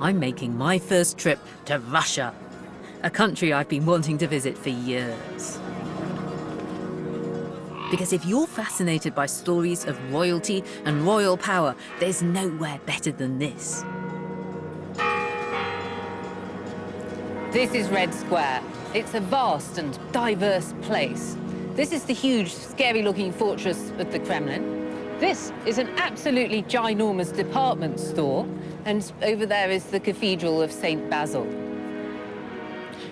I'm making my first trip to Russia, a country I've been wanting to visit for years. Because if you're fascinated by stories of royalty and royal power, there's nowhere better than this. This is Red Square. It's a vast and diverse place. This is the huge, scary-looking fortress of the Kremlin. This is an absolutely ginormous department store, and over there is the Cathedral of St. Basil.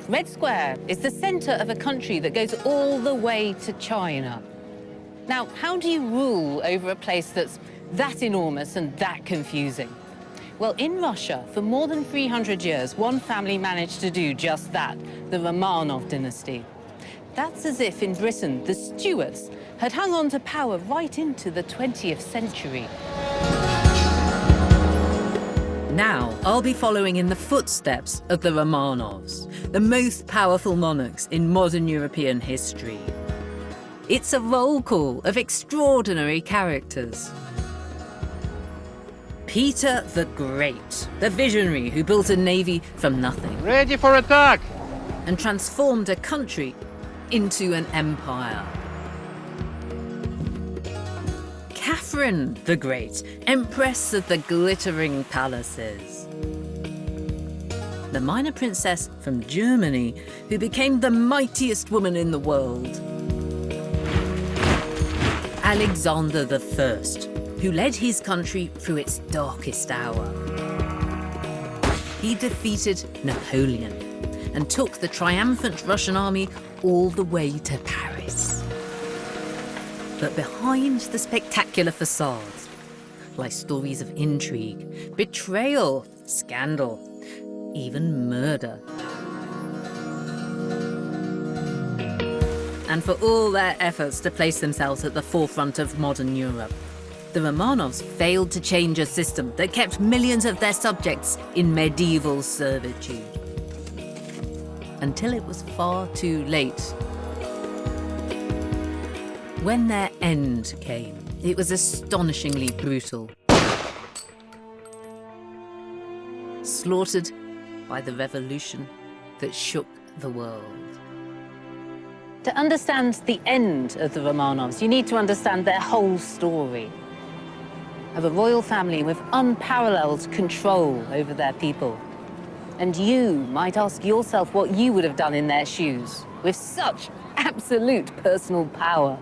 Red Square is the center of a country that goes all the way to China. Now, how do you rule over a place that's that enormous and that confusing? Well, in Russia, for more than 300 years, one family managed to do just that, the Romanov dynasty. That's as if in Britain, the Stuarts had hung on to power right into the 20th century. Now, I'll be following in the footsteps of the Romanovs, the most powerful monarchs in modern European history. It's a roll call of extraordinary characters. Peter the Great, the visionary who built a navy from nothing. Ready for attack! And transformed a country into an empire. Catherine the Great, Empress of the glittering palaces. The minor princess from Germany who became the mightiest woman in the world. Alexander I, who led his country through its darkest hour. He defeated Napoleon and took the triumphant Russian army all the way to Paris. But behind the spectacular facades lie stories of intrigue, betrayal, scandal, even murder. And for all their efforts to place themselves at the forefront of modern Europe, the Romanovs failed to change a system that kept millions of their subjects in medieval servitude. Until it was far too late. When their end came, it was astonishingly brutal. Slaughtered by the revolution that shook the world. To understand the end of the Romanovs, you need to understand their whole story. Of a royal family with unparalleled control over their people. And you might ask yourself what you would have done in their shoes, with such absolute personal power.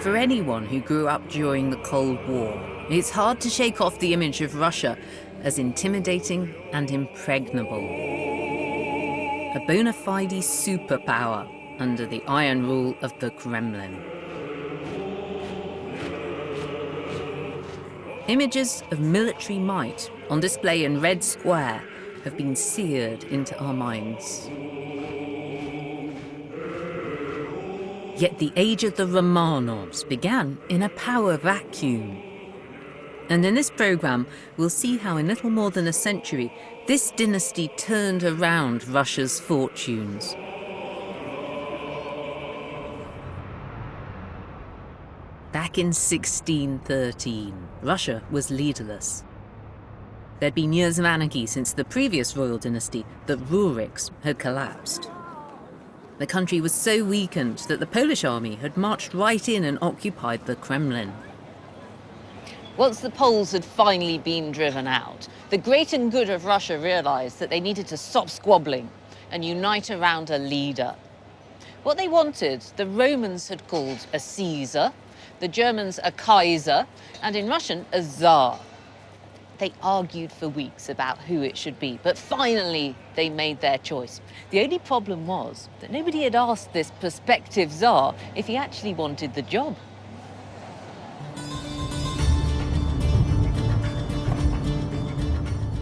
For anyone who grew up during the Cold War, it's hard to shake off the image of Russia as intimidating and impregnable. A bona fide superpower under the iron rule of the Kremlin. Images of military might on display in Red Square have been seared into our minds. Yet the age of the Romanovs began in a power vacuum. And in this programme, we'll see how in little more than a century, this dynasty turned around Russia's fortunes. Back in 1613, Russia was leaderless. There'd been years of anarchy since the previous royal dynasty, the Ruriks, had collapsed. The country was so weakened that the Polish army had marched right in and occupied the Kremlin. Once the Poles had finally been driven out, the great and good of Russia realized that they needed to stop squabbling and unite around a leader. What they wanted, the Romans had called a Caesar, the Germans a Kaiser, and in Russian, a Tsar. They argued for weeks about who it should be, but finally they made their choice. The only problem was that nobody had asked this prospective Tsar if he actually wanted the job.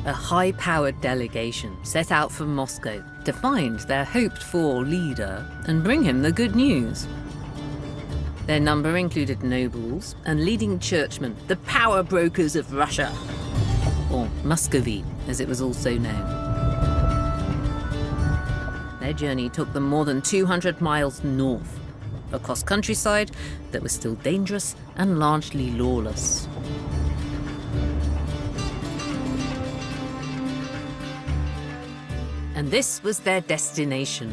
a high-powered delegation set out from Moscow to find their hoped-for leader and bring him the good news. Their number included nobles and leading churchmen, the power brokers of Russia, or Muscovy, as it was also known. Their journey took them more than 200 miles north, across countryside that was still dangerous and largely lawless. And this was their destination,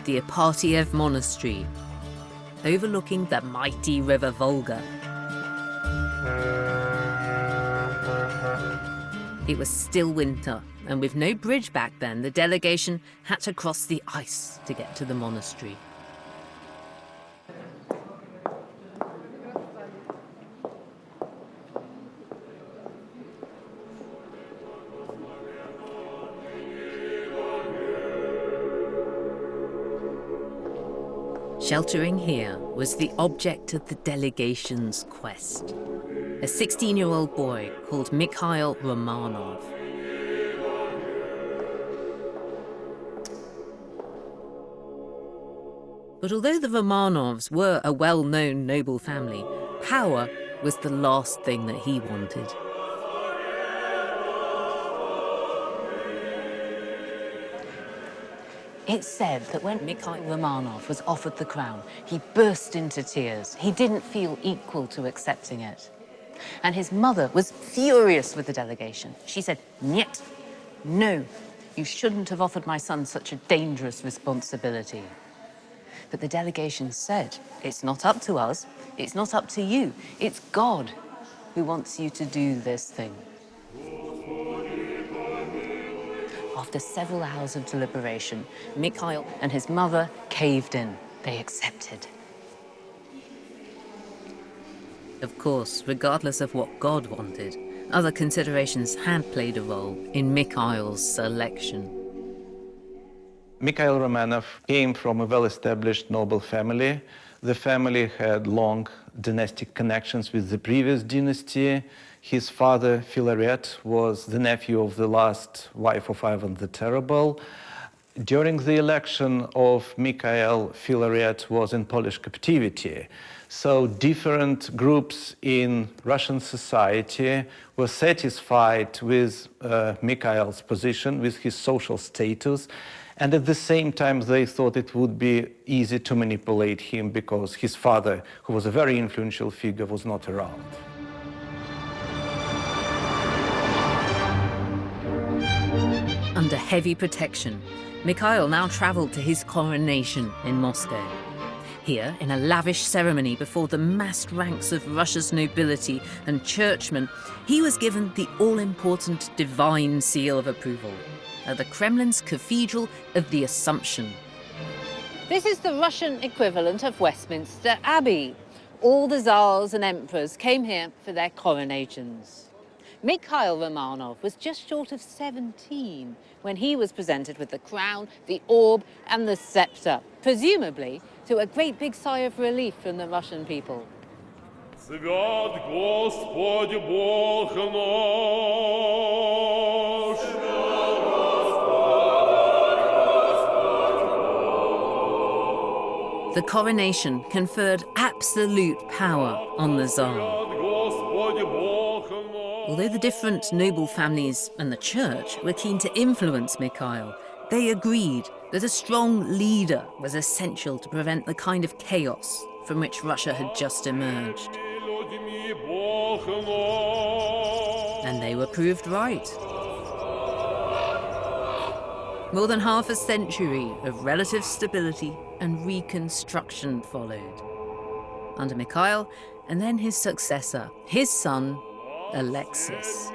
the Ipatiev Monastery, overlooking the mighty river Volga. It was still winter, and with no bridge back then, the delegation had to cross the ice to get to the monastery. Sheltering here was the object of the delegation's quest, a 16-year-old boy called Mikhail Romanov. But although the Romanovs were a well-known noble family, power was the last thing that he wanted. It's said that when Mikhail Romanov was offered the crown, he burst into tears. He didn't feel equal to accepting it. And his mother was furious with the delegation. She said, "Niet, no, you shouldn't have offered my son such a dangerous responsibility." But the delegation said, "It's not up to us, it's not up to you, it's God who wants you to do this thing." After several hours of deliberation, Mikhail and his mother caved in. They accepted. Of course, regardless of what God wanted, other considerations had played a role in Mikhail's selection. Mikhail Romanov came from a well-established noble family. The family had long dynastic connections with the previous dynasty. His father, Filaret, was the nephew of the last wife of Ivan the Terrible. During the election of Mikhail, Filaret was in Polish captivity. So different groups in Russian society were satisfied with Mikhail's position, with his social status, and at the same time they thought it would be easy to manipulate him because his father, who was a very influential figure, was not around. Under heavy protection, Mikhail now traveled to his coronation in Moscow. Here, in a lavish ceremony before the massed ranks of Russia's nobility and churchmen, he was given the all-important divine seal of approval at the Kremlin's Cathedral of the Assumption. This is the Russian equivalent of Westminster Abbey. All the Tsars and emperors came here for their coronations. Mikhail Romanov was just short of 17 when he was presented with the crown, the orb, and the scepter, presumably to a great big sigh of relief from the Russian people. Свят Господь Бог наш. The coronation conferred absolute power on the Tsar. Although the different noble families and the church were keen to influence Mikhail, they agreed that a strong leader was essential to prevent the kind of chaos from which Russia had just emerged. And they were proved right. More than half a century of relative stability and reconstruction followed. Under Mikhail, and then his successor, his son, Alexis.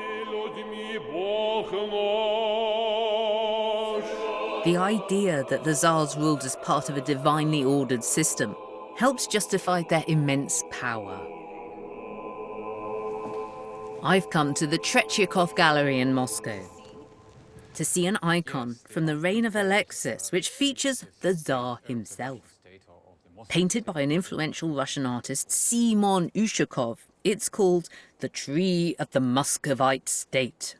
The idea that the Tsars ruled as part of a divinely ordered system helps justify their immense power. I've come to the Tretyakov Gallery in Moscow to see an icon from the reign of Alexis, which features the Tsar himself. Painted by an influential Russian artist, Simon Ushakov, it's called The Tree of the Muscovite State.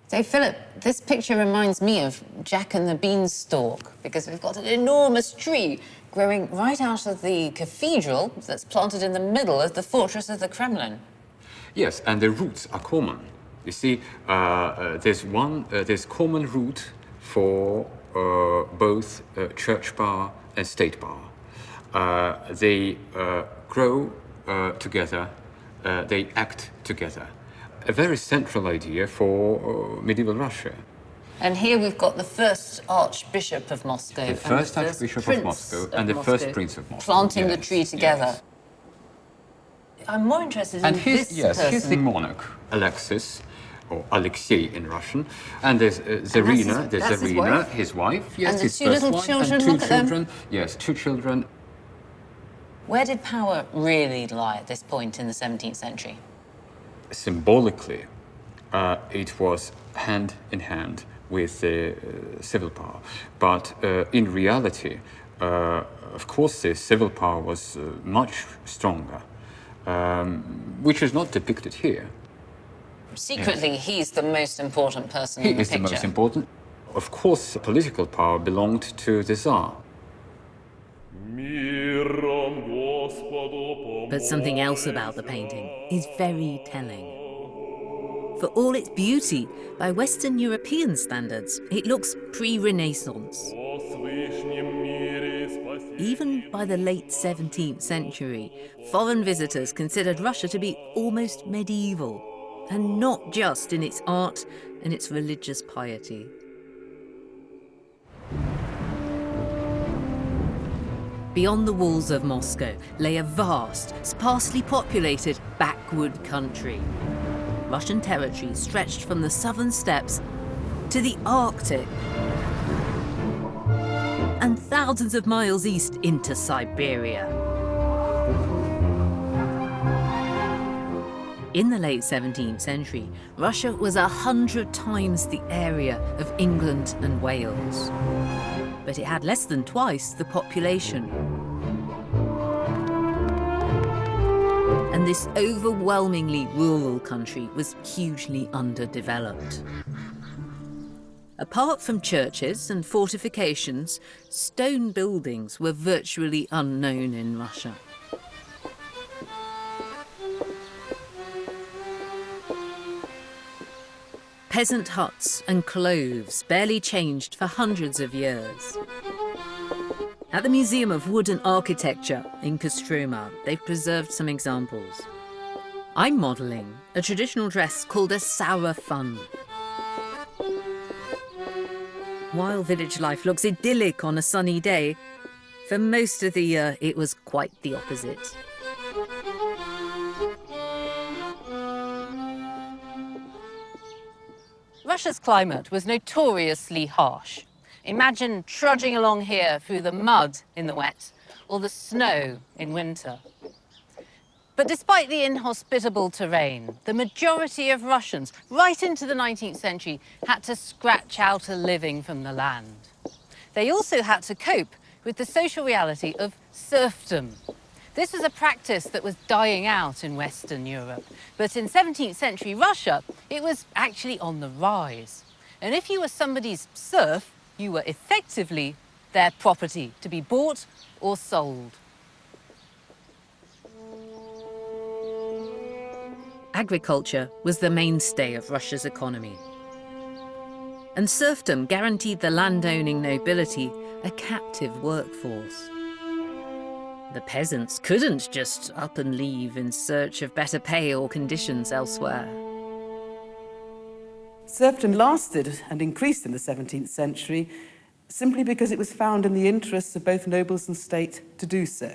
So, Philip, this picture reminds me of Jack and the Beanstalk, because we've got an enormous tree growing right out of the cathedral that's planted in the middle of the fortress of the Kremlin. Yes, and the roots are common. You see, there's common root for both church power and state power. They grow together, they act together. A very central idea for medieval Russia. And here we've got the first Archbishop of Moscow. The first Archbishop of Moscow and the first Prince of Moscow. Planting the tree together. Yes. I'm more interested And in he's, this yes, person. he's the monarch, Alexis, or Alexei in Russian. And there's Zarina, that's his wife? his wife. Yes, And the his two first little wife, children, and two look at them. children. Yes, 2 children. Where did power really lie at this point in the 17th century? Symbolically, it was hand in hand with the civil power. But in reality, of course, the civil power was much stronger, which is not depicted here. Secretly, he's the most important person in the He is picture. the most important. Of course, political power belonged to the Tsar. Миром Господу помолимся. But something else about the painting is very telling. For all its beauty, by Western European standards, it looks pre-Renaissance. О свышнем мире спасибо. Even by the late 17th century, foreign visitors considered Russia to be almost medieval, and not just in its art and its religious piety. Beyond the walls of Moscow lay a vast, sparsely populated backwood country. Russian territory stretched from the southern steppes to the Arctic and thousands of miles east into Siberia. In the late 17th century, Russia was 100 times the area of England and Wales. But it had less than twice the population. And this overwhelmingly rural country was hugely underdeveloped. Apart from churches and fortifications, stone buildings were virtually unknown in Russia. Peasant huts and cloves barely changed for hundreds of years. At the Museum of Wood and Architecture in Kostroma, they've preserved some examples. I'm modelling a traditional dress called a sarafan. While village life looks idyllic on a sunny day, for most of the year it was quite the opposite. Russia's climate was notoriously harsh. Imagine trudging along here through the mud in the wet or the snow in winter. But despite the inhospitable terrain, the majority of Russians, right into the 19th century, had to scratch out a living from the land. They also had to cope with the social reality of serfdom. This was a practice that was dying out in Western Europe, but in 17th century Russia, it was actually on the rise. And if you were somebody's serf, you were effectively their property to be bought or sold. Agriculture was the mainstay of Russia's economy. And serfdom guaranteed the landowning nobility a captive workforce. The peasants couldn't just up and leave in search of better pay or conditions elsewhere. Serfdom lasted and increased in the 17th century simply because it was found in the interests of both nobles and state to do so.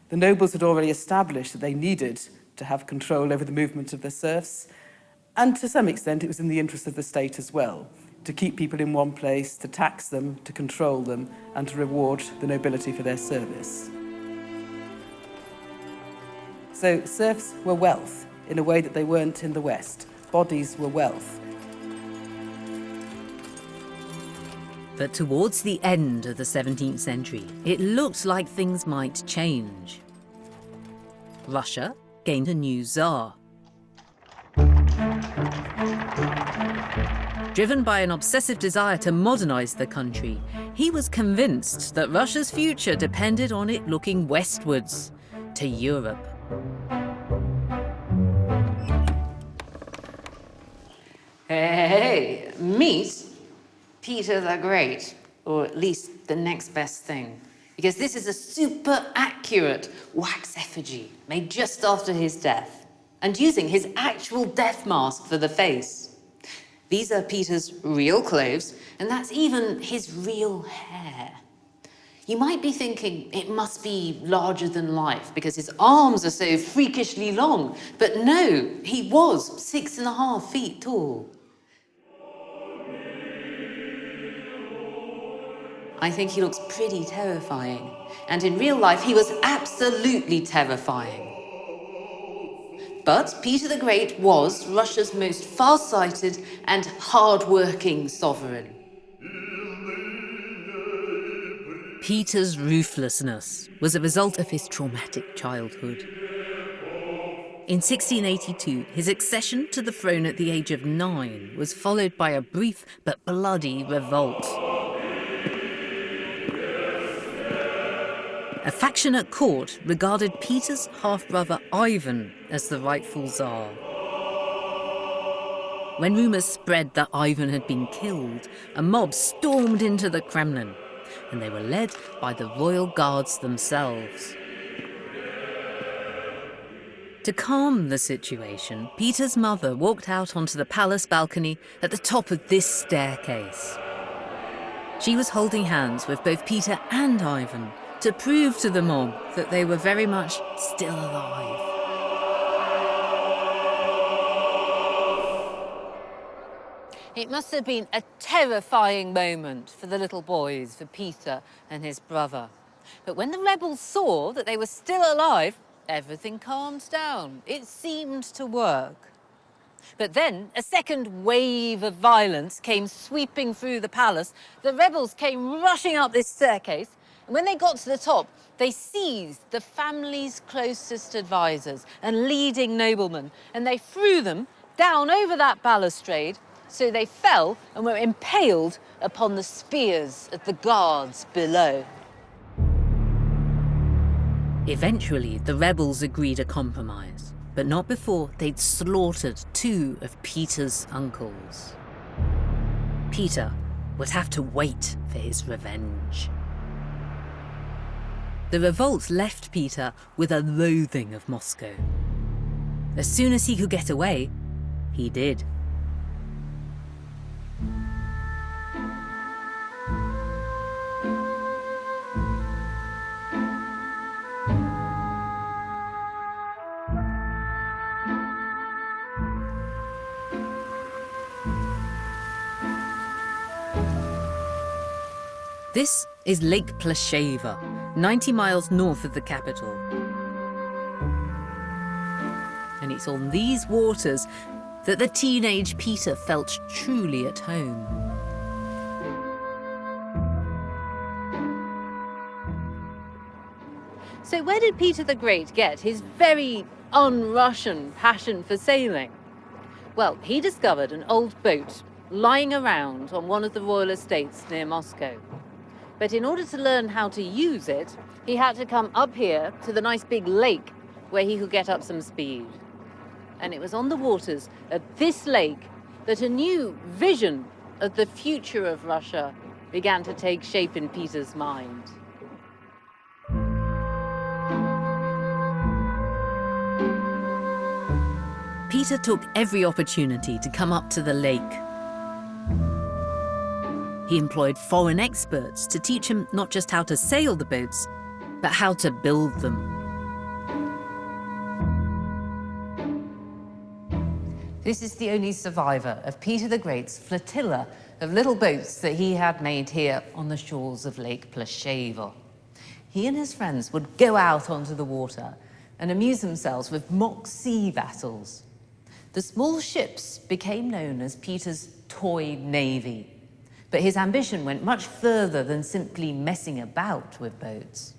The nobles had already established that they needed to have control over the movement of their serfs, and to some extent it was in the interest of the state as well, to keep people in one place, to tax them, to control them, and to reward the nobility for their service. So serfs were wealth in a way that they weren't in the West. Bodies were wealth. But towards the end of the 17th century, it looked like things might change. Russia gained a new Tsar. Driven by an obsessive desire to modernize the country, he was convinced that Russia's future depended on it looking westwards, to Europe. Hey, meet Peter the Great, or at least the next best thing. Because this is a super accurate wax effigy made just after his death, and using his actual death mask for the face. These are Peter's real clothes, and that's even his real hair. You might be thinking it must be larger than life because his arms are so freakishly long, but no, he was 6.5 feet tall. I think he looks pretty terrifying, and in real life he was absolutely terrifying. But Peter the Great was Russia's most far-sighted and hard-working sovereign. Peter's ruthlessness was a result of his traumatic childhood. In 1682, his accession to the throne at the age of 9 was followed by a brief but bloody revolt. A faction at court regarded Peter's half-brother Ivan as the rightful Tsar. When rumours spread that Ivan had been killed, a mob stormed into the Kremlin, and they were led by the royal guards themselves. To calm the situation, Peter's mother walked out onto the palace balcony at the top of this staircase. She was holding hands with both Peter and Ivan to prove to the mob that they were very much still alive. It must have been a terrifying moment for the little boys, for Peter and his brother. But when the rebels saw that they were still alive, everything calmed down. It seemed to work. But then a second wave of violence came sweeping through the palace. The rebels came rushing up this staircase, and when they got to the top, they seized the family's closest advisors and leading noblemen, and they threw them down over that balustrade, so they fell and were impaled upon the spears of the guards below. Eventually, the rebels agreed a compromise, but not before they'd slaughtered 2 of Peter's uncles. Peter would have to wait for his revenge. The revolt left Peter with a loathing of Moscow. As soon as he could get away, he did. This is Lake Plesheva, 90 miles north of the capital. And it's on these waters that the teenage Peter felt truly at home. So where did Peter the Great get his very un-Russian passion for sailing? Well, he discovered an old boat lying around on one of the royal estates near Moscow. But in order to learn how to use it, he had to come up here to the nice big lake where he could get up some speed. And it was on the waters of this lake that a new vision of the future of Russia began to take shape in Peter's mind. Peter took every opportunity to come up to the lake. He employed foreign experts to teach him not just how to sail the boats, but how to build them. This is the only survivor of Peter the Great's flotilla of little boats that he had made here on the shores of Lake Plesheva. He and his friends would go out onto the water and amuse themselves with mock sea battles. The small ships became known as Peter's toy navy, but his ambition went much further than simply messing about with boats.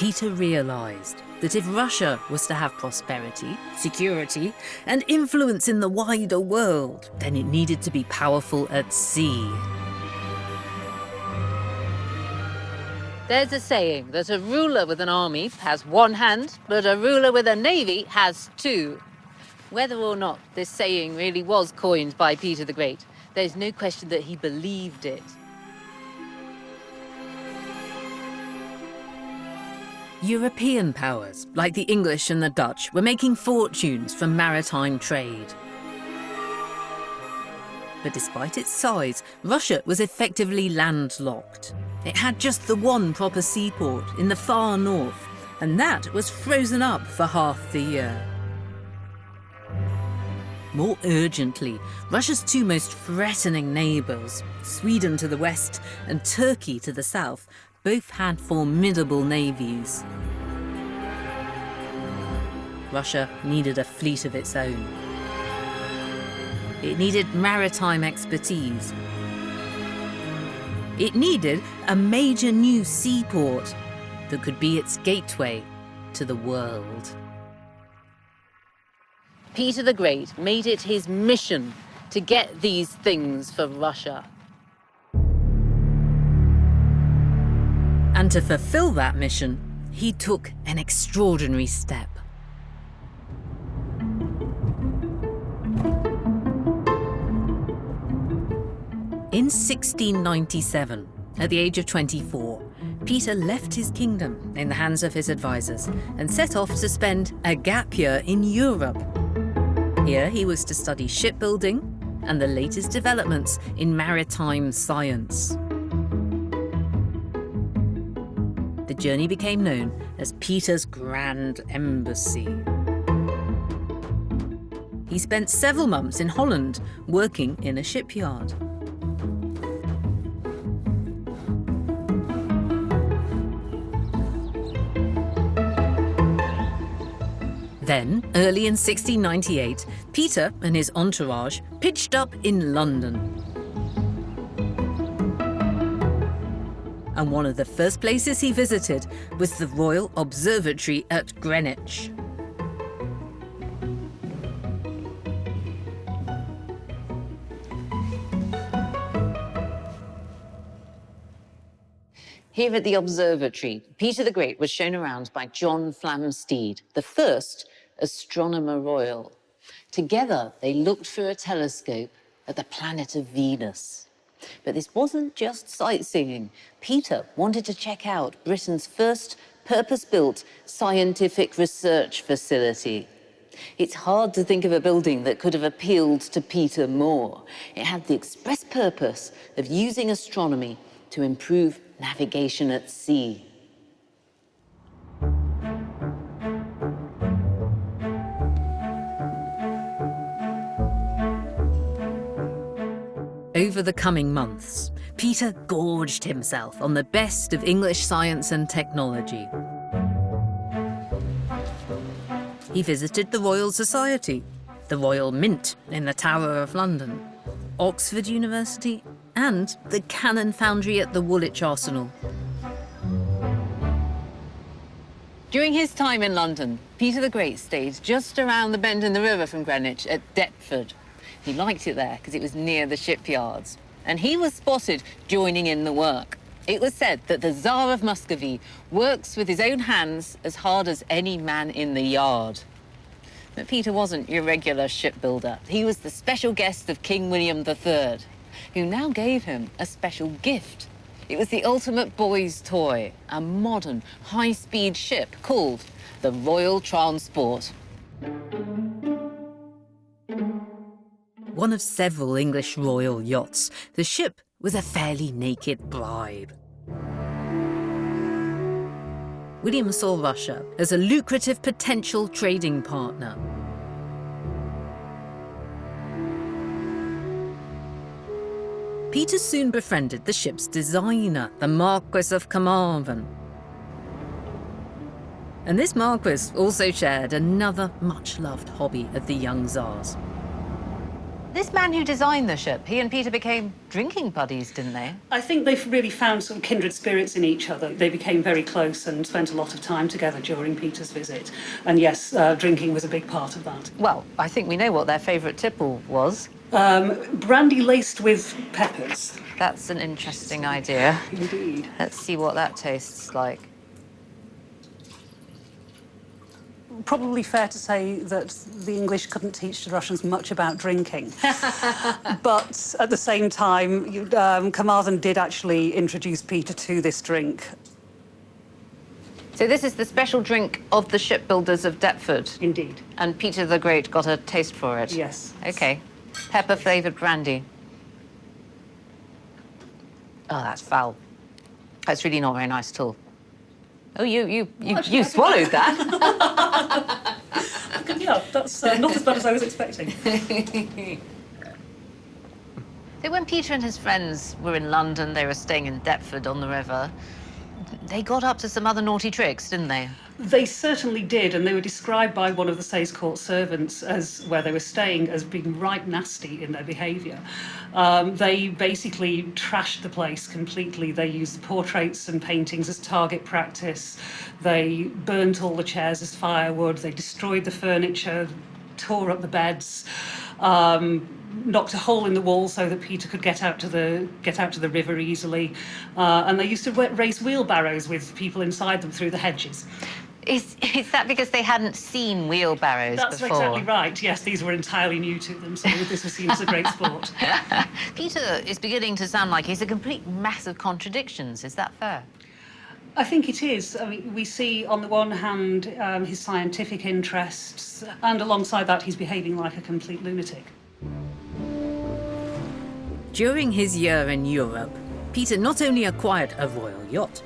Peter realized that if Russia was to have prosperity, security, and influence in the wider world, then it needed to be powerful at sea. There's a saying that a ruler with an army has one hand, but a ruler with a navy has two. Whether or not this saying really was coined by Peter the Great, there's no question that he believed it. European powers, like the English and the Dutch, were making fortunes from maritime trade. But despite its size, Russia was effectively landlocked. It had just the one proper seaport in the far north, and that was frozen up for half the year. More urgently, Russia's two most threatening neighbours, Sweden to the west and Turkey to the south, both had formidable navies. Russia needed a fleet of its own. It needed maritime expertise. It needed a major new seaport that could be its gateway to the world. Peter the Great made it his mission to get these things for Russia. And to fulfill that mission, he took an extraordinary step. In 1697, at the age of 24, Peter left his kingdom in the hands of his advisors and set off to spend a gap year in Europe. Here he was to study shipbuilding and the latest developments in maritime science. The journey became known as Peter's Grand Embassy. He spent several months in Holland working in a shipyard. Then, early in 1698, Peter and his entourage pitched up in London. And one of the first places he visited was the Royal Observatory at Greenwich. Here at the observatory, Peter the Great was shown around by John Flamsteed, the first astronomer royal. Together, they looked through a telescope at the planet of Venus. But this wasn't just sightseeing. Peter wanted to check out Britain's first purpose-built scientific research facility. It's hard to think of a building that could have appealed to Peter more. It had the express purpose of using astronomy to improve navigation at sea. Over the coming months, Peter gorged himself on the best of English science and technology. He visited the Royal Society, the Royal Mint in the Tower of London, Oxford University, and the cannon foundry at the Woolwich Arsenal. During his time in London, Peter the Great stayed just around the bend in the river from Greenwich at Deptford. He liked it there because it was near the shipyards. And he was spotted joining in the work. It was said that the Tsar of Muscovy works with his own hands as hard as any man in the yard. But Peter wasn't your regular shipbuilder. He was the special guest of King William III, who now gave him a special gift. It was the ultimate boy's toy, a modern, high-speed ship called the Royal Transport. One of several English royal yachts, the ship was a fairly naked bribe. William saw Russia as a lucrative potential trading partner. Peter soon befriended the ship's designer, the Marquis of Carmarthen. And this Marquis also shared another much-loved hobby of the young Tsars: This man who designed the ship, he and Peter became drinking buddies, didn't they? I think they've really found some kindred spirits in each other. They became very close and spent a lot of time together during Peter's visit. And yes, drinking was a big part of that. Well, I think we know what their favourite tipple was. Brandy laced with peppers. That's an interesting idea. Indeed. Let's see what that tastes like. Probably fair to say that the English couldn't teach the Russians much about drinking. But at the same time, Carmarthen did actually introduce Peter to this drink. So this is the special drink of the shipbuilders of Deptford. Indeed. And Peter the Great got a taste for it. Yes. OK. Pepper-flavoured brandy. Oh, that's foul. That's really not very nice at all. Oh, you swallowed that. Yeah, that's not as bad as I was expecting. So when Peter and his friends were in London, they were staying in Deptford on the river, they got up to some other naughty tricks, didn't they? They certainly did, and they were described by one of the Sayes Court servants as where they were staying as being right nasty in their behaviour. They basically trashed the place completely. They used portraits and paintings as target practice. They burnt all the chairs as firewood. They destroyed the furniture, tore up the beds, knocked a hole in the wall so that Peter could get out to the river easily. And they used to race wheelbarrows with people inside them through the hedges. Is that because they hadn't seen wheelbarrows That's before? exactly right. Yes, these were entirely new to them, so this was seen as a great sport. Peter is beginning to sound like he's a complete mass of contradictions. Is that fair? I think it is. I mean, we see, on the one hand, his scientific interests, and alongside that, he's behaving like a complete lunatic. During his year in Europe, Peter not only acquired a royal yacht,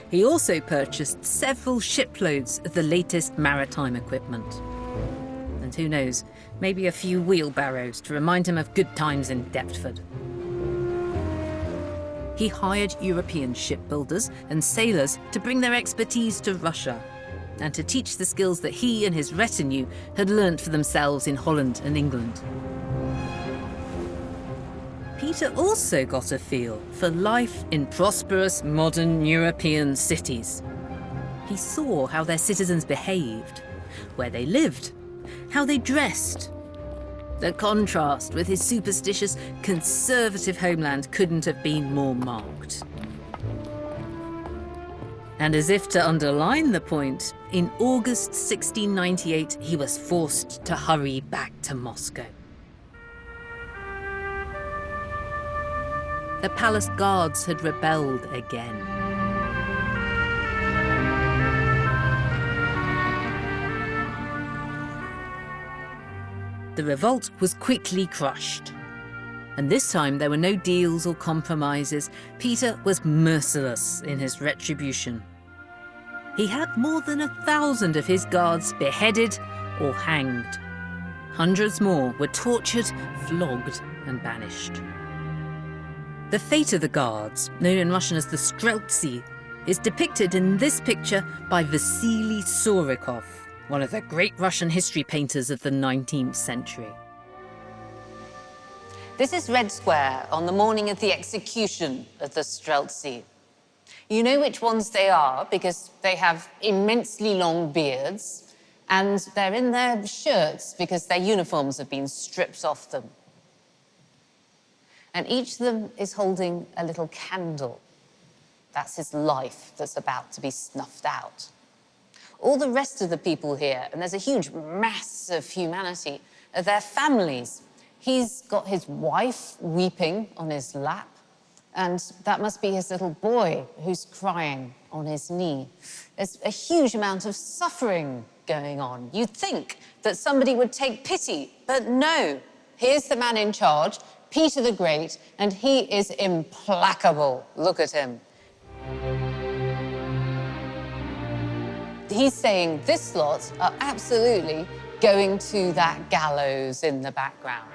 he also purchased several shiploads of the latest maritime equipment. And who knows, maybe a few wheelbarrows to remind him of good times in Deptford. He hired European shipbuilders and sailors to bring their expertise to Russia and to teach the skills that he and his retinue had learnt for themselves in Holland and England. Peter also got a feel for life in prosperous modern European cities. He saw how their citizens behaved, where they lived, how they dressed. The contrast with his superstitious, conservative homeland couldn't have been more marked. And as if to underline the point, in August 1698, he was forced to hurry back to Moscow. The palace guards had rebelled again. The revolt was quickly crushed. And this time there were no deals or compromises. Peter was merciless in his retribution. He had more than 1,000 of his guards beheaded or hanged. Hundreds more were tortured, flogged, and banished. The fate of the guards, known in Russian as the Streltsy, is depicted in this picture by Vasily Surikov, one of the great Russian history painters of the 19th century. This is Red Square on the morning of the execution of the Streltsy. You know which ones they are because they have immensely long beards and they're in their shirts because their uniforms have been stripped off them. And each of them is holding a little candle. That's his life that's about to be snuffed out. All the rest of the people here, and there's a huge mass of humanity, are their families. He's got his wife weeping on his lap, and that must be his little boy who's crying on his knee. There's a huge amount of suffering going on. You'd think that somebody would take pity, but no. Here's the man in charge, Peter the Great, and he is implacable. Look at him. He's saying this lot are absolutely going to that gallows in the background.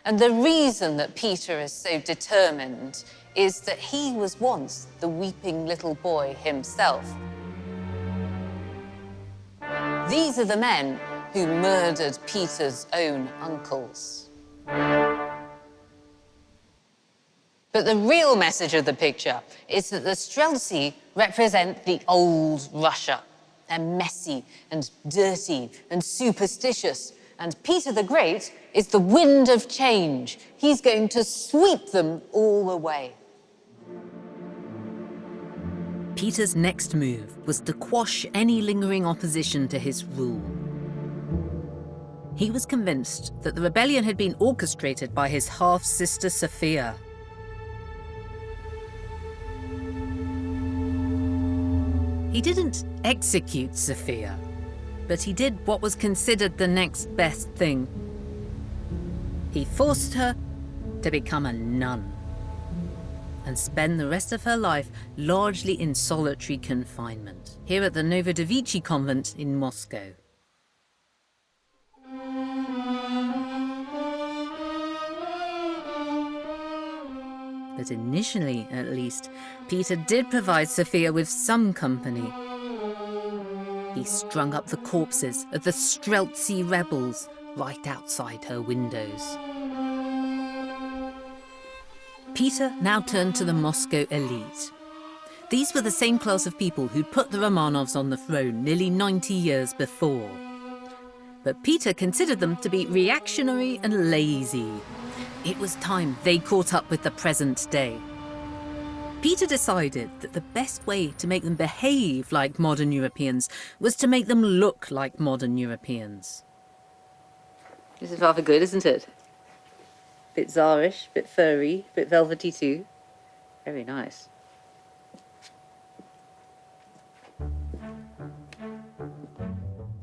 And the reason that Peter is so determined is that he was once the weeping little boy himself. These are the men who murdered Peter's own uncles. But the real message of the picture is that the Streltsy represent the old Russia. They're messy and dirty and superstitious. And Peter the Great is the wind of change. He's going to sweep them all away. Peter's next move was to quash any lingering opposition to his rule. He was convinced that the rebellion had been orchestrated by his half-sister Sophia. He didn't execute Sophia, but he did what was considered the next best thing. He forced her to become a nun and spend the rest of her life largely in solitary confinement, here at the Novodevichy convent in Moscow. But initially, at least, Peter did provide Sophia with some company. He strung up the corpses of the Streltsy rebels right outside her windows. Peter now turned to the Moscow elite. These were the same class of people who'd put the Romanovs on the throne nearly 90 years before. But Peter considered them to be reactionary and lazy. It was time they caught up with the present day. Peter decided that the best way to make them behave like modern Europeans was to make them look like modern Europeans. This is rather good, isn't it? Bit Tsarish, bit furry, bit velvety too. Very nice.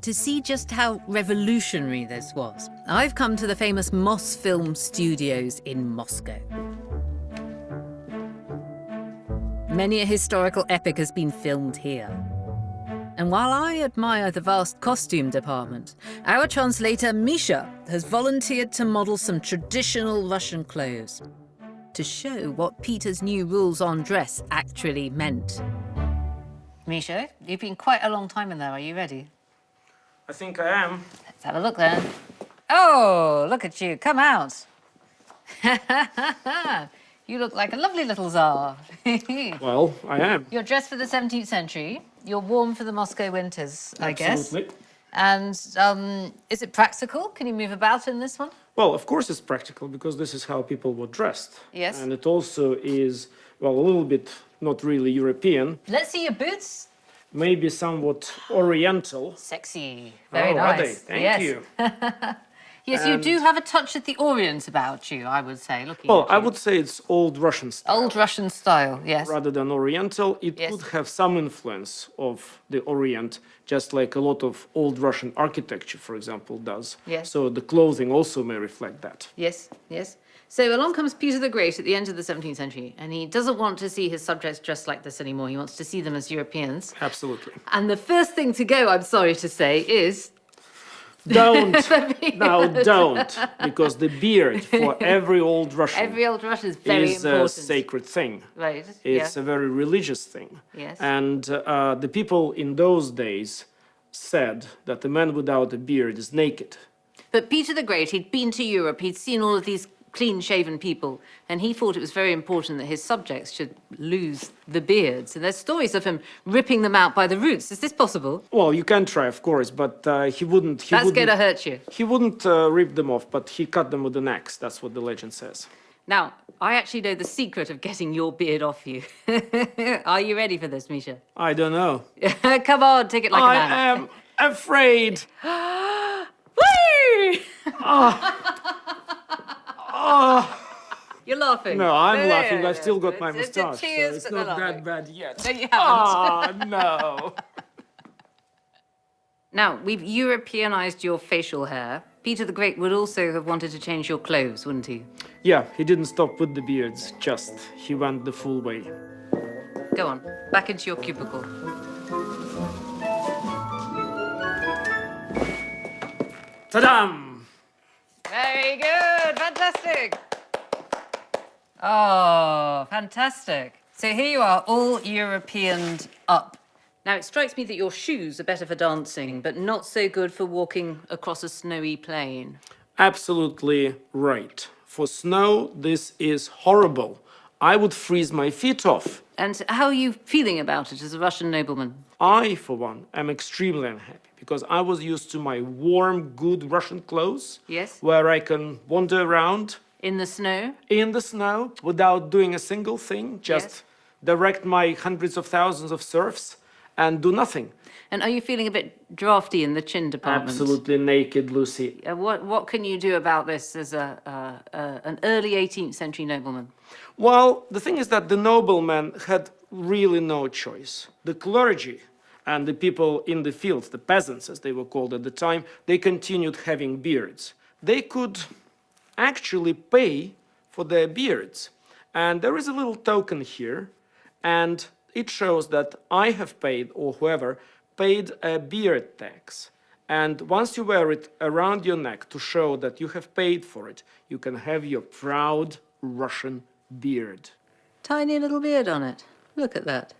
To see just how revolutionary this was, I've come to the famous Mosfilm studios in Moscow. Many a historical epic has been filmed here. And while I admire the vast costume department, our translator Misha has volunteered to model some traditional Russian clothes to show what Peter's new rules on dress actually meant. Misha, you've been quite a long time in there. Are you ready? I think I am. Let's have a look then. Oh, look at you. Come out. You look like a lovely little Tsar. Well, I am. You're dressed for the 17th century. You're warm for the Moscow winters, I guess. Absolutely. And is it practical? Can you move about in this one? Well, of course it's practical because this is how people were dressed. Yes. And it also is, well, a little bit not really European, Let's see your boots. maybe somewhat Oriental. Sexy. Very Oh, nice. are they? Thank Yes. you. Yes, you do have a touch of the Orient about you, I would say, looking Well, at I you. would say it's old Russian style. Old Russian style, yes. Rather than Oriental, it Yes. could have some influence of the Orient, just like a lot of old Russian architecture, for example, does. Yes. So the clothing also may reflect that. Yes, yes. So along comes Peter the Great at the end of the 17th century, and he doesn't want to see his subjects dressed like this anymore. He wants to see them as Europeans. Absolutely. And the first thing to go, I'm sorry to say, is Don't. Now don't. Because the beard for every old Russian every old Russian is very is a important. sacred thing. Right, It's yeah. a very religious thing. Yes. And the people in those days said that the man without a beard is naked. But Peter the Great, he'd been to Europe, he'd seen all of these clean-shaven people, and he thought it was very important that his subjects should lose the beards. And there's stories of him ripping them out by the roots. Is this possible? Well, you can try, of course, but he wouldn't. That's going to hurt you. He wouldn't rip them off, but he cut them with an axe. That's what the legend says. Now, I actually know the secret of getting your beard off you. Are you ready for this, Misha? I don't know. Come on, take it like a man. I am afraid. Whee! You're laughing. No, I'm No, laughing. no, I've still got it's- my it's moustache, so tears, it's but they're not that laughing. bad yet. No, you haven't. Oh, no. Now, we've Europeanized your facial hair. Peter the Great would also have wanted to change your clothes, wouldn't he? Yeah, he didn't stop with the beards, just he went the full way. Go on, back into your cubicle. Ta-dam! Very good, fantastic. Oh, fantastic. So here you are, all Europeaned up. Now, it strikes me that your shoes are better for dancing, but not so good for walking across a snowy plain. Absolutely right. For snow, this is horrible. I would freeze my feet off. And how are you feeling about it as a Russian nobleman? I, for one, am extremely unhappy because I was used to my warm, good Russian clothes. Yes? Where I can wander around In the snow? in the snow without doing a single thing, just Yes. direct my hundreds of thousands of serfs and do nothing. And are you feeling a bit drafty in the chin department? Absolutely naked, Lucy. What can you do about this as an early 18th century nobleman? Well, the thing is that the noblemen had really no choice. The clergy and the people in the fields, the peasants as they were called at the time, they continued having beards. They could actually pay for their beards. And there is a little token here, and it shows that I have paid, or whoever, paid a beard tax. And once you wear it around your neck to show that you have paid for it, you can have your proud Russian beard. Tiny little beard on it. Look at that.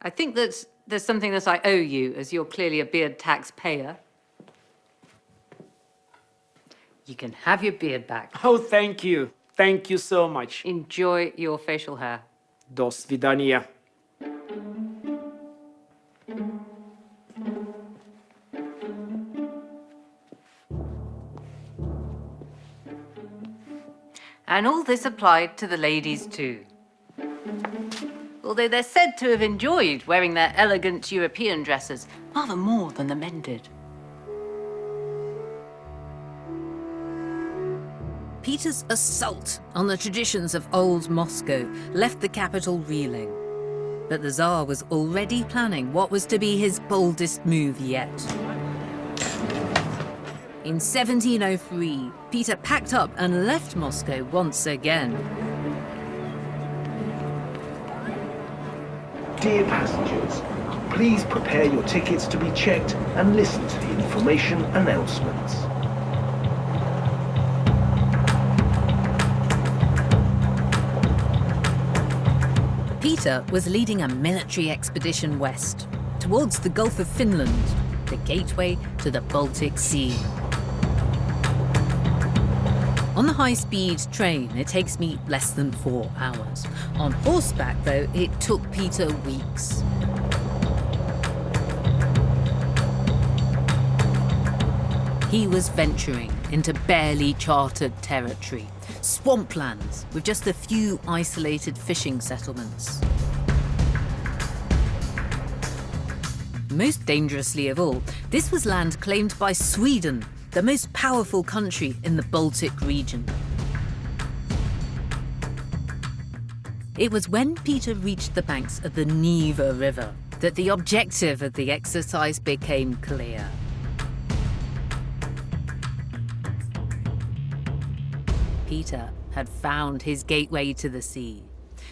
I think that there's something that I owe you, as you're clearly a beard tax payer. You can have your beard back. Oh, thank you. Thank you so much. Enjoy your facial hair. До свидания. And all this applied to the ladies too. Although they're said to have enjoyed wearing their elegant European dresses rather more than the men did. Peter's assault on the traditions of old Moscow left the capital reeling. But the Tsar was already planning what was to be his boldest move yet. In 1703, Peter packed up and left Moscow once again. Dear passengers, please prepare your tickets to be checked and listen to the information announcements. Peter was leading a military expedition west, towards the Gulf of Finland, the gateway to the Baltic Sea. On the high-speed train, it takes me less than 4 hours. On horseback, though, it took Peter weeks. He was venturing into barely charted territory, swamplands with just a few isolated fishing settlements. Most dangerously of all, this was land claimed by Sweden, the most powerful country in the Baltic region. It was when Peter reached the banks of the Neva River that the objective of the exercise became clear. Peter had found his gateway to the sea,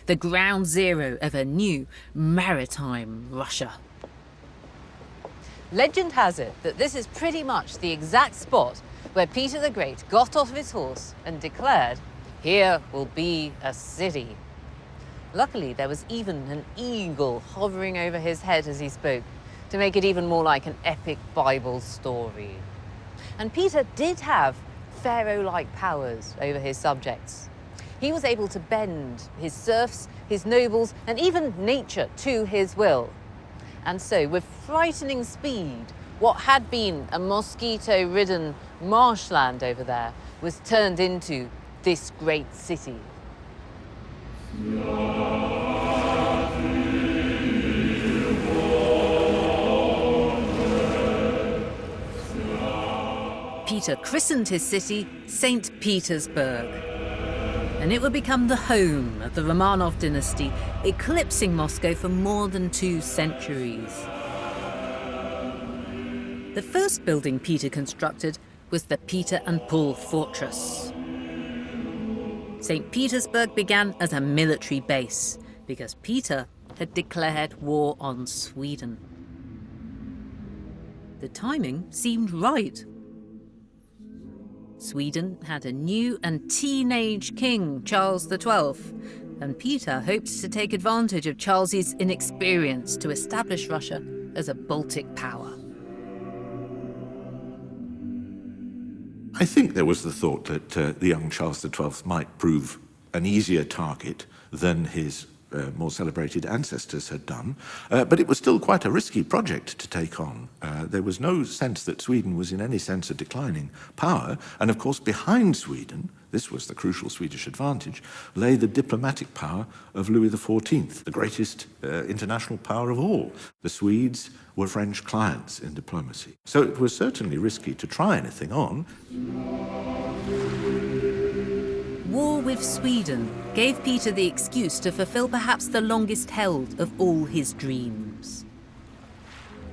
the ground zero of a new maritime Russia. Legend has it that this is pretty much the exact spot where Peter the Great got off his horse and declared, "Here will be a city." Luckily, there was even an eagle hovering over his head as he spoke, to make it even more like an epic Bible story. And Peter did have pharaoh-like powers over his subjects. He was able to bend his serfs, his nobles, and even nature to his will. And so, with frightening speed, what had been a mosquito-ridden marshland over there was turned into this great city. Peter christened his city St. Petersburg, and it would become the home of the Romanov dynasty, eclipsing Moscow for more than 2 centuries. The first building Peter constructed was the Peter and Paul Fortress. St. Petersburg began as a military base because Peter had declared war on Sweden. The timing seemed right. Sweden had a new and teenage king, Charles XII, and Peter hoped to take advantage of Charles's inexperience to establish Russia as a Baltic power. I think there was the thought that the young Charles XII might prove an easier target than his more celebrated ancestors had done, but it was still quite a risky project to take on. There was no sense that Sweden was in any sense a declining power, and of course behind Sweden, this was the crucial Swedish advantage, lay the diplomatic power of Louis XIV, the greatest international power of all. The Swedes were French clients in diplomacy. So it was certainly risky to try anything on. War with Sweden gave Peter the excuse to fulfill perhaps the longest held of all his dreams.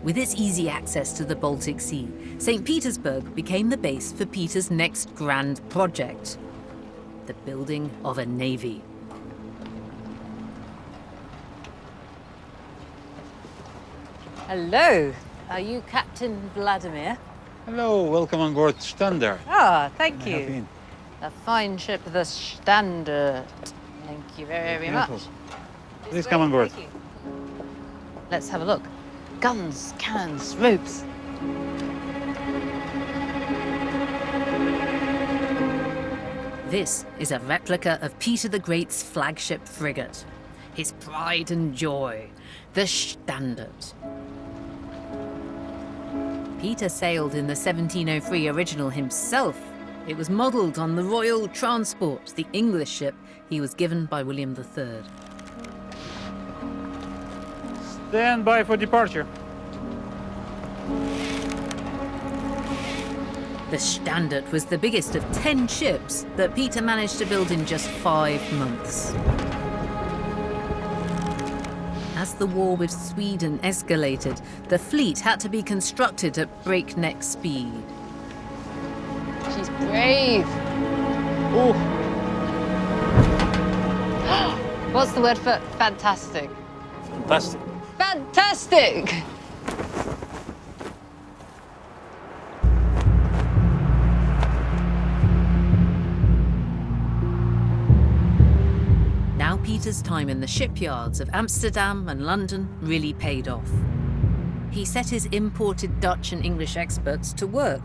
With its easy access to the Baltic Sea, St. Petersburg became the base for Peter's next grand project, the building of a navy. Hello, are you Captain Vladimir? Hello, welcome on board Standard. Ah, thank I have you. been. A fine ship, the Standard. Thank you very Beautiful. much. Please come on board. Thank you. Let's have a look. Guns, cannons, ropes. This is a replica of Peter the Great's flagship frigate, his pride and joy, the Standard. Peter sailed in the 1703 original himself. It was modelled on the Royal Transport, the English ship he was given by William III. Stand by for departure. The Standard was the biggest of 10 ships that Peter managed to build in just 5 months. As the war with Sweden escalated, the fleet had to be constructed at breakneck speed. She's brave. Oh, What's the word for fantastic? fantastic. Fantastic! Now Peter's time in the shipyards of Amsterdam and London really paid off. He set his imported Dutch and English experts to work,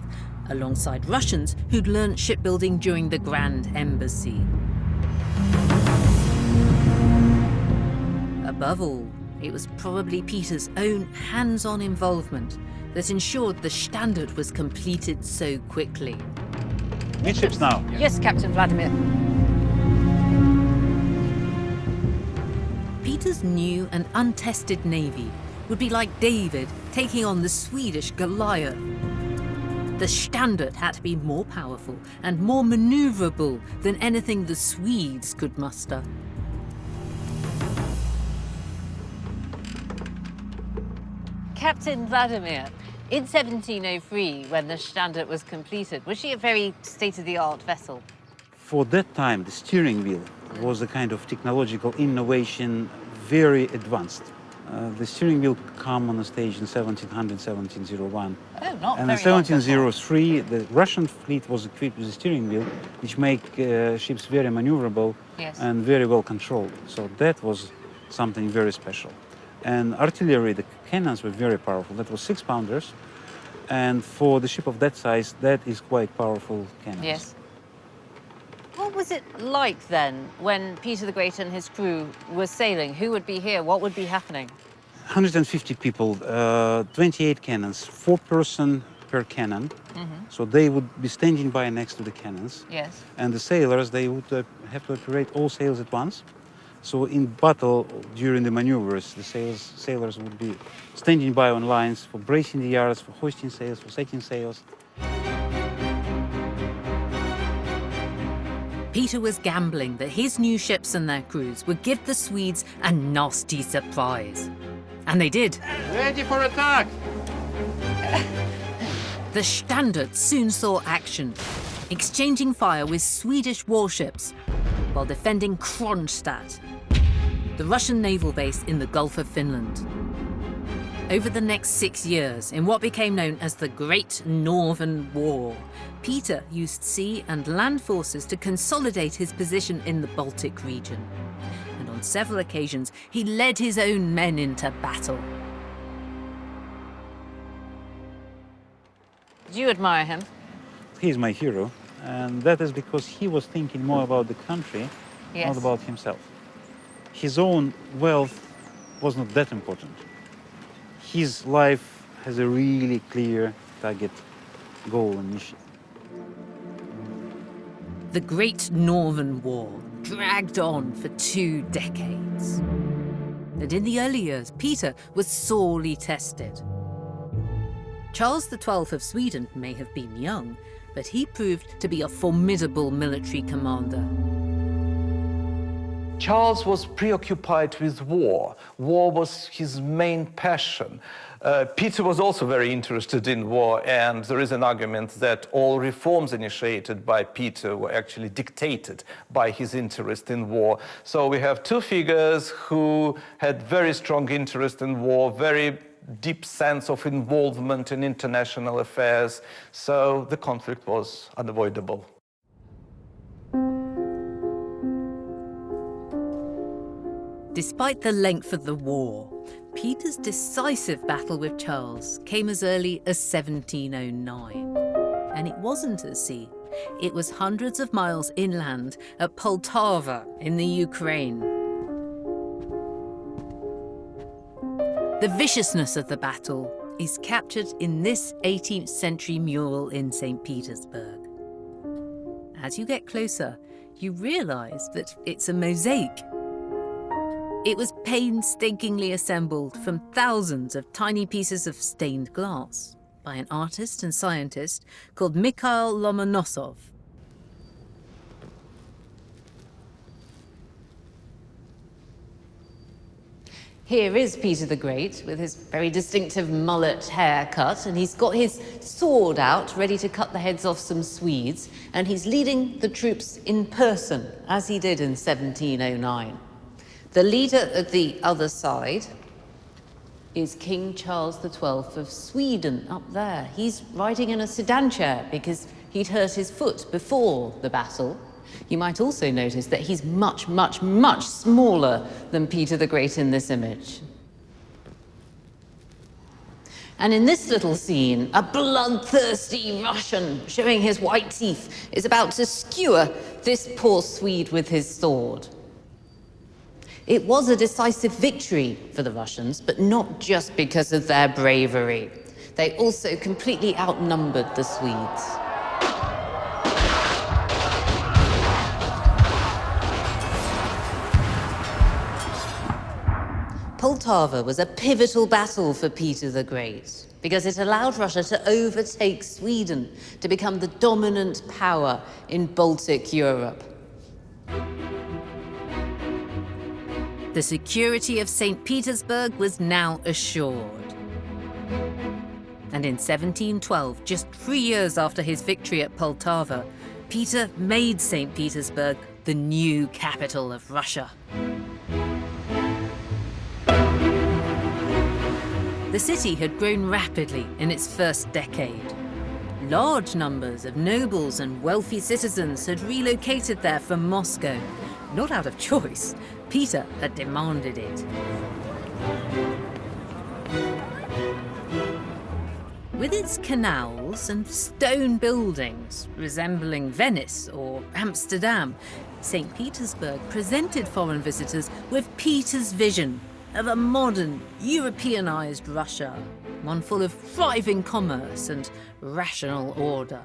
alongside Russians who'd learnt shipbuilding during the Grand Embassy. Above all, it was probably Peter's own hands-on involvement that ensured the Standard was completed so quickly. Midships now. Yes, Captain Vladimir. Peter's new and untested navy would be like David taking on the Swedish Goliath. The Standard had to be more powerful and more maneuverable than anything the Swedes could muster. Captain Vladimir, in 1703, when the Standard was completed, was she a very state-of-the-art vessel? For that time, the steering wheel was a kind of technological innovation, very advanced. The steering wheel came on the stage in 1700, 1701. Oh, not And in very long before. 1703, the Russian fleet was equipped with a steering wheel, which make ships very maneuverable Yes. and very well controlled. So that was something very special. And artillery, the cannons were very powerful. That was 6-pounders. And for the ship of that size, that is quite powerful cannons. Yes. What was it like then when Peter the Great and his crew were sailing? Who would be here? What would be happening? 150 people, 28 cannons, 4 person per cannon. So they would be standing by next to the cannons. Yes. And the sailors, they would have to operate all sails at once. So in battle, during the maneuvers, the sailors would be standing by on lines for bracing the yards, for hoisting sails, for setting sails. Peter was gambling that his new ships and their crews would give the Swedes a nasty surprise. And they did. Ready for attack! The Standard soon saw action, exchanging fire with Swedish warships while defending Kronstadt, the Russian naval base in the Gulf of Finland. Over the next 6 years, in what became known as the Great Northern War, Peter used sea and land forces to consolidate his position in the Baltic region. several occasions, he led his own men into battle. Do you admire him? He's my hero, and that is because he was thinking more about the country, Yes. not about himself. His own wealth was not that important. His life has a really clear target, goal, and mission. The Great Northern War dragged on for 2 decades. And in the early years, Peter was sorely tested. Charles XII of Sweden may have been young, but he proved to be a formidable military commander. Charles was preoccupied with war. War was his main passion. Peter was also very interested in war, and there is an argument that all reforms initiated by Peter were actually dictated by his interest in war. So we have 2 figures who had very strong interest in war, very deep sense of involvement in international affairs. So the conflict was unavoidable. Despite the length of the war, Peter's decisive battle with Charles came as early as 1709. And it wasn't at sea. It was hundreds of miles inland at Poltava in the Ukraine. The viciousness of the battle is captured in this 18th century mural in St. Petersburg. As you get closer, you realize that it's a mosaic. It was painstakingly assembled from thousands of tiny pieces of stained glass by an artist and scientist called Mikhail Lomonosov. Here is Peter the Great with his very distinctive mullet haircut, and he's got his sword out, ready to cut the heads off some Swedes, and he's leading the troops in person, as he did in 1709. The leader at the other side is King Charles XII of Sweden, up there. He's riding in a sedan chair because he'd hurt his foot before the battle. You might also notice that he's much, much, much smaller than Peter the Great in this image. And in this little scene, a bloodthirsty Russian, showing his white teeth, is about to skewer this poor Swede with his sword. It was a decisive victory for the Russians, but not just because of their bravery. They also completely outnumbered the Swedes. Poltava was a pivotal battle for Peter the Great because it allowed Russia to overtake Sweden to become the dominant power in Baltic Europe. The security of St. Petersburg was now assured. And in 1712, just 3 years after his victory at Poltava, Peter made St. Petersburg the new capital of Russia. The city had grown rapidly in its first decade. Large numbers of nobles and wealthy citizens had relocated there from Moscow, not out of choice. Peter had demanded it. With its canals and stone buildings resembling Venice or Amsterdam, St. Petersburg presented foreign visitors with Peter's vision of a modern, Europeanized Russia, one full of thriving commerce and rational order.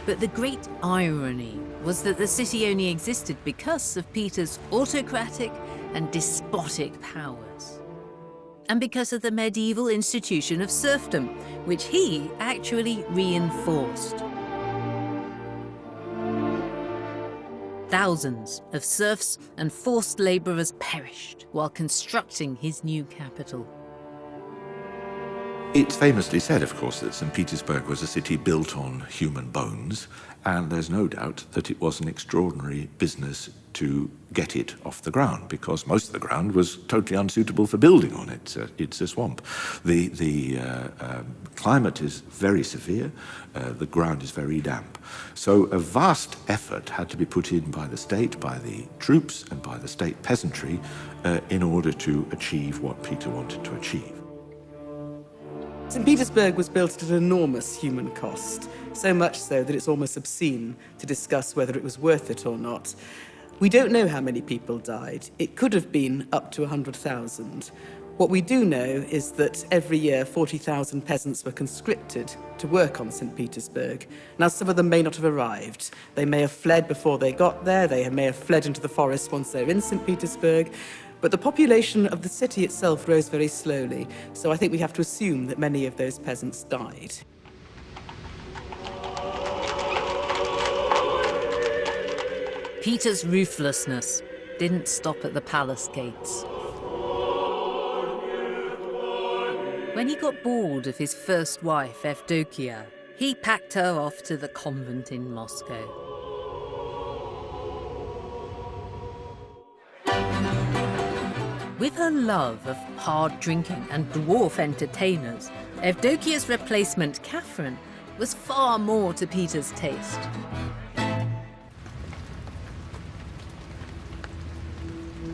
But the great irony was that the city only existed because of Peter's autocratic and despotic powers, and because of the medieval institution of serfdom, which he actually reinforced. Thousands of serfs and forced laborers perished while constructing his new capital. It's famously said, of course, that St. Petersburg was a city built on human bones, and there's no doubt that it was an extraordinary business to get it off the ground, because most of the ground was totally unsuitable for building on. It's a swamp. The climate is very severe. The ground is very damp. So a vast effort had to be put in by the state, by the troops, and by the state peasantry in order to achieve what Peter wanted to achieve. St. Petersburg was built at an enormous human cost, so much so that it's almost obscene to discuss whether it was worth it or not. We don't know how many people died. It could have been up to 100,000. What we do know is that every year 40,000 peasants were conscripted to work on St. Petersburg. Now, some of them may not have arrived. They may have fled before they got there. They may have fled into the forest once they're in St. Petersburg. But the population of the city itself rose very slowly, so I think we have to assume that many of those peasants died. Peter's ruthlessness didn't stop at the palace gates. When he got bored of his first wife, Evdokia, he packed her off to the convent in Moscow. With her love of hard drinking and dwarf entertainers, Evdokia's replacement, Catherine, was far more to Peter's taste.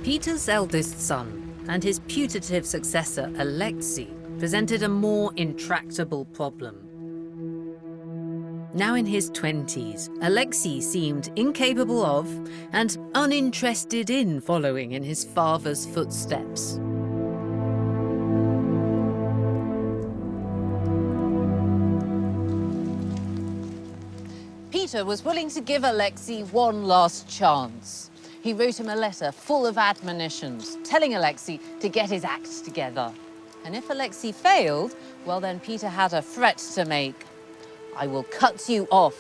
Peter's eldest son and his putative successor, Alexei, presented a more intractable problem. Now in his 20s, Alexei seemed incapable of and uninterested in following in his father's footsteps. Peter was willing to give Alexei one last chance. He wrote him a letter full of admonitions, telling Alexei to get his act together. And if Alexei failed, well then Peter had a threat to make. I will cut you off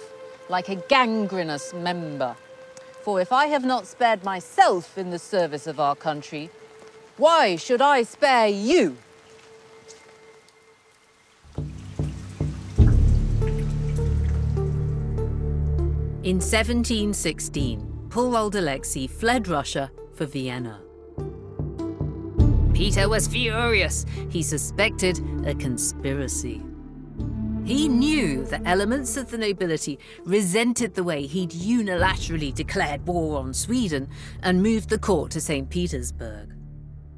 like a gangrenous member. For if I have not spared myself in the service of our country, why should I spare you? In 1716, poor old Alexei fled Russia for Vienna. Peter was furious. He suspected a conspiracy. He knew that elements of the nobility resented the way he'd unilaterally declared war on Sweden and moved the court to St. Petersburg.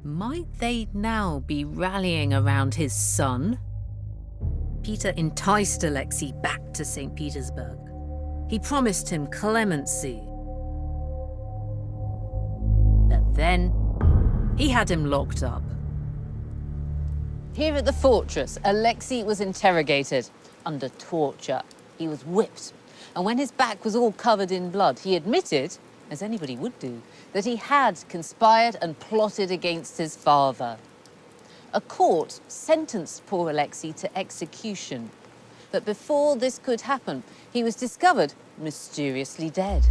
Might they now be rallying around his son? Peter enticed Alexei back to St. Petersburg. He promised him clemency. But then he had him locked up. Here at the fortress, Alexei was interrogated under torture. He was whipped. And when his back was all covered in blood, he admitted, as anybody would do, that he had conspired and plotted against his father. A court sentenced poor Alexei to execution. But before this could happen, he was discovered mysteriously dead.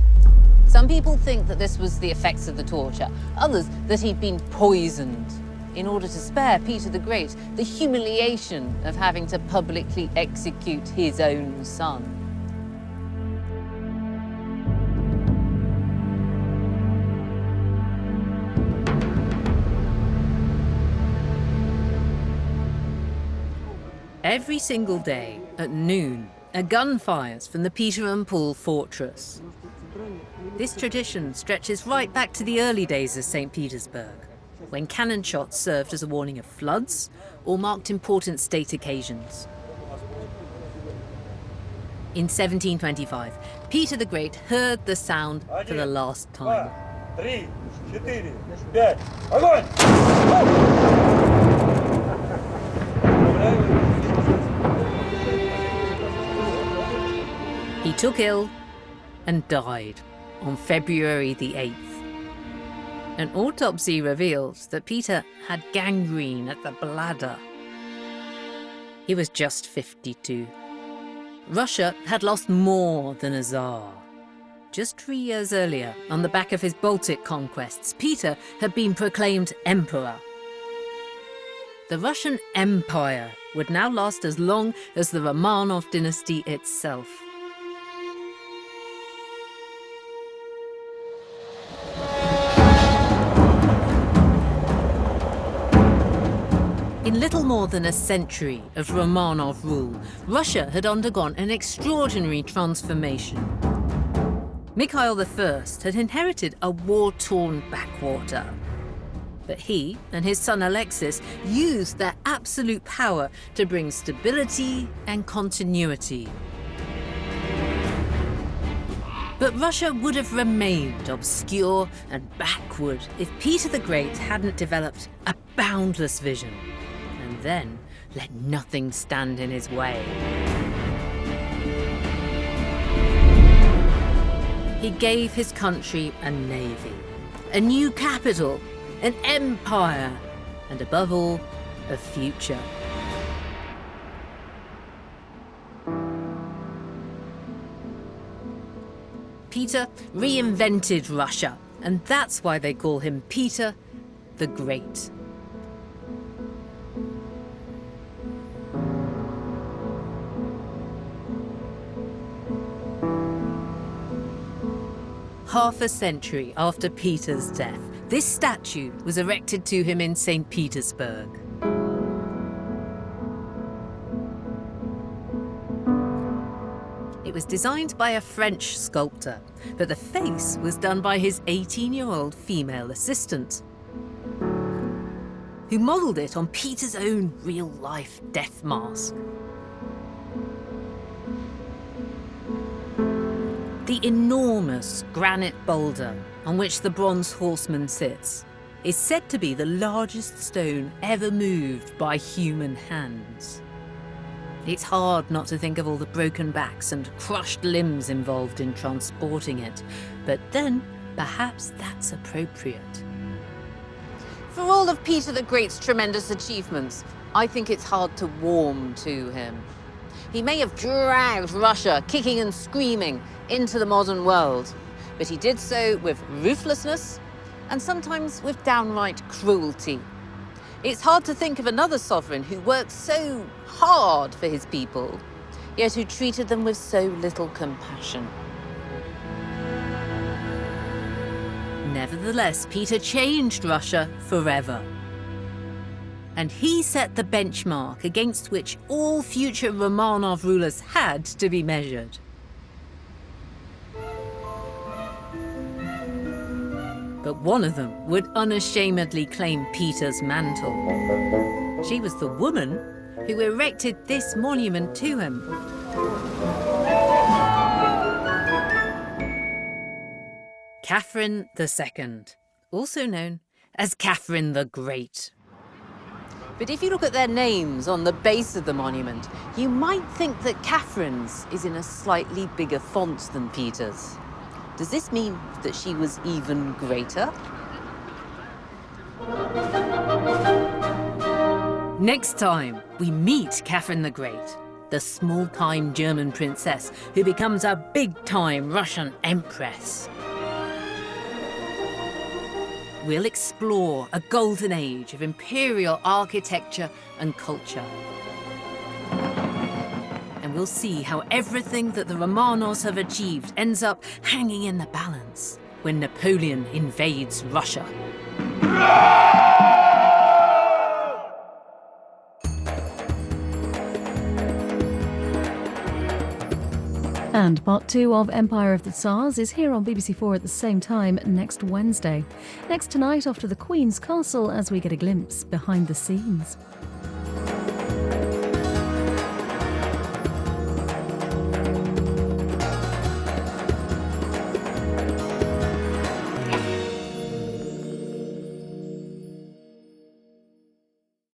Some people think that this was the effects of the torture, others that he'd been poisoned, in order to spare Peter the Great the humiliation of having to publicly execute his own son. Every single day at noon, a gun fires from the Peter and Paul fortress. This tradition stretches right back to the early days of St. Petersburg, when cannon shots served as a warning of floods or marked important state occasions. In 1725, Peter the Great heard the sound for the last time. He took ill and died on February the 8th. An autopsy revealed that Peter had gangrene at the bladder. He was just 52. Russia had lost more than a Tsar. Just 3 years earlier, on the back of his Baltic conquests, Peter had been proclaimed emperor. The Russian Empire would now last as long as the Romanov dynasty itself. In little more than a century of Romanov rule, Russia had undergone an extraordinary transformation. Mikhail I had inherited a war-torn backwater. But he and his son Alexis used their absolute power to bring stability and continuity. But Russia would have remained obscure and backward if Peter the Great hadn't developed a boundless vision, and then let nothing stand in his way. He gave his country a navy, a new capital, an empire, and above all, a future. Peter reinvented Russia, and that's why they call him Peter the Great. Half a century after Peter's death, this statue was erected to him in St. Petersburg. It was designed by a French sculptor, but the face was done by his 18-year-old female assistant, who modelled it on Peter's own real-life death mask. The enormous granite boulder on which the bronze horseman sits is said to be the largest stone ever moved by human hands. It's hard not to think of all the broken backs and crushed limbs involved in transporting it, but then perhaps that's appropriate. For all of Peter the Great's tremendous achievements, I think it's hard to warm to him. He may have dragged Russia, kicking and screaming, into the modern world, but he did so with ruthlessness and sometimes with downright cruelty. It's hard to think of another sovereign who worked so hard for his people, yet who treated them with so little compassion. Nevertheless, Peter changed Russia forever. And he set the benchmark against which all future Romanov rulers had to be measured. But one of them would unashamedly claim Peter's mantle. She was the woman who erected this monument to him. Catherine II, also known as Catherine the Great. But if you look at their names on the base of the monument, you might think that Catherine's is in a slightly bigger font than Peter's. Does this mean that she was even greater? Next time, we meet Catherine the Great, the small-time German princess who becomes a big-time Russian empress. We'll explore a golden age of imperial architecture and culture. And we'll see how everything that the Romanovs have achieved ends up hanging in the balance when Napoleon invades Russia. And part 2 of Empire of the Tsars is here on BBC4 at the same time next Wednesday. Next tonight, off to the Queen's Castle as we get a glimpse behind the scenes.